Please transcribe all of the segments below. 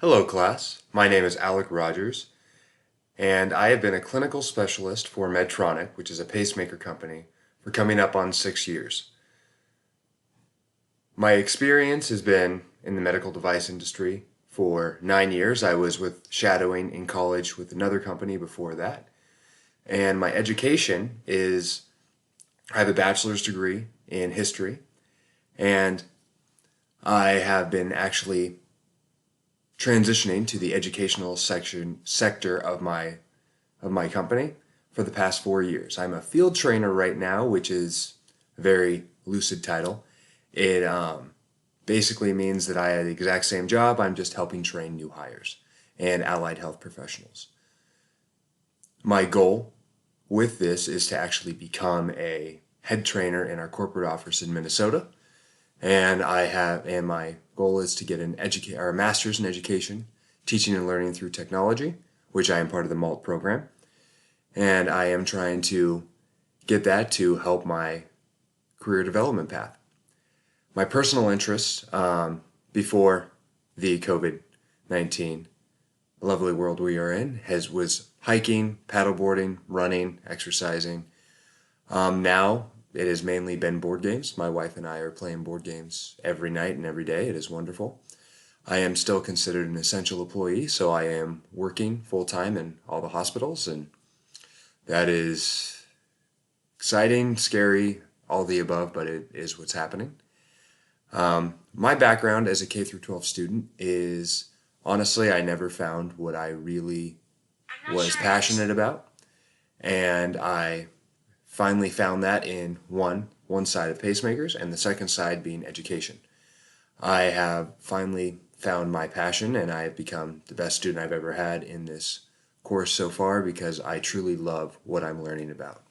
Hello class, my name is Alec Rogers and I have been a clinical specialist for Medtronic, which is a pacemaker company, for coming up on 6 years. My experience has been in the medical device industry for 9 years. I was shadowing in college with another company before that. And my education is, I have a bachelor's degree in history, and I have been actually transitioning to the educational sector of my company for the past 4 years. I'm a field trainer right now, which is a very lucid title. It basically means that I have the exact same job. I'm just helping train new hires and allied health professionals. My goal with this is to actually become a head trainer in our corporate office in Minnesota. And my goal is to get a master's in education, teaching and learning through technology, which I am part of the MALT program. And I am trying to get that to help my career development path. My personal interests before the COVID-19 lovely world we are in was hiking, paddleboarding, running, exercising. Now it has mainly been board games. My wife and I are playing board games every night and every day. It is wonderful. I am still considered an essential employee, so I am working full-time in all the hospitals, and that is exciting, scary, all the above, but it is what's happening. My background as a K through 12 student is, honestly, I never found what I really was passionate about, and I finally found that in one side of pacemakers, and the second side being education. I have finally found my passion, and I have become the best student I've ever had in this course so far because I truly love what I'm learning about.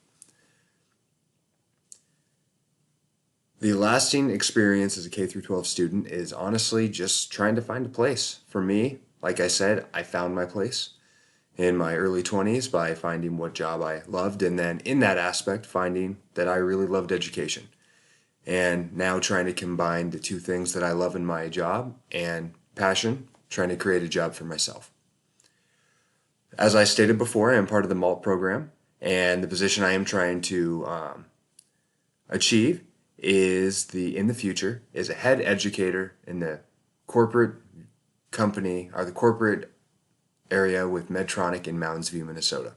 The lasting experience as a K through 12 student is honestly just trying to find a place. For me, like I said, I found my place in my early 20s by finding what job I loved, and then in that aspect finding that I really loved education. And now trying to combine the two things that I love in my job and passion, trying to create a job for myself. As I stated before, I am part of the MALT program, and the position I am trying to achieve in the future is a head educator in the corporate company or the corporate area with Medtronic in Mounds View, Minnesota.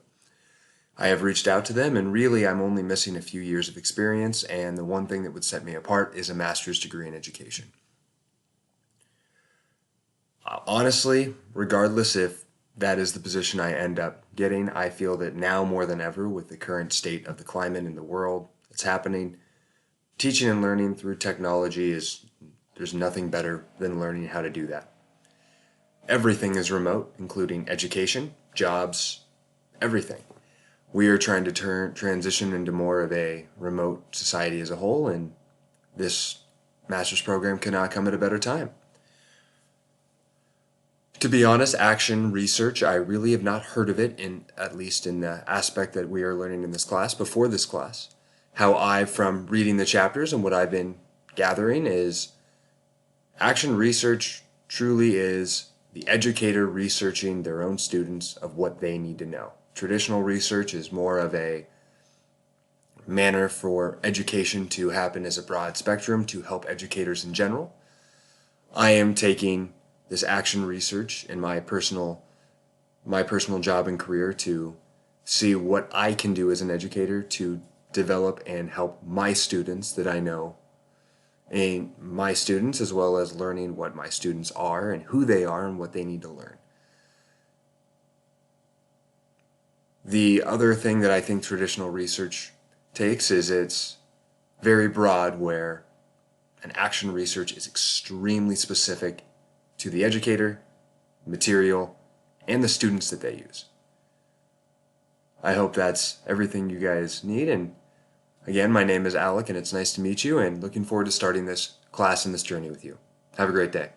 I have reached out to them, and really I'm only missing a few years of experience, and the one thing that would set me apart is a master's degree in education. Honestly, regardless if that is the position I end up getting, I feel that now more than ever, with the current state of the climate in the world that's happening, teaching and learning through technology there's nothing better than learning how to do that. Everything is remote, including education, jobs, everything. We are trying to transition into more of a remote society as a whole, and this master's program cannot come at a better time. To be honest, action research, I really have not heard of it, at least in the aspect that we are learning in this class, before this class. How from reading the chapters and what I've been gathering is action research truly is the educator researching their own students of what they need to know. Traditional research is more of a manner for education to happen as a broad spectrum to help educators in general. I am taking this action research in my personal job and career to see what I can do as an educator to develop and help my students that I know, and my students, as well as learning what my students are and who they are and what they need to learn. The other thing that I think traditional research takes is it's very broad, where an action research is extremely specific to the educator, material, and the students that they use. I hope that's everything you guys need, and again, my name is Alec, and it's nice to meet you, and looking forward to starting this class and this journey with you. Have a great day.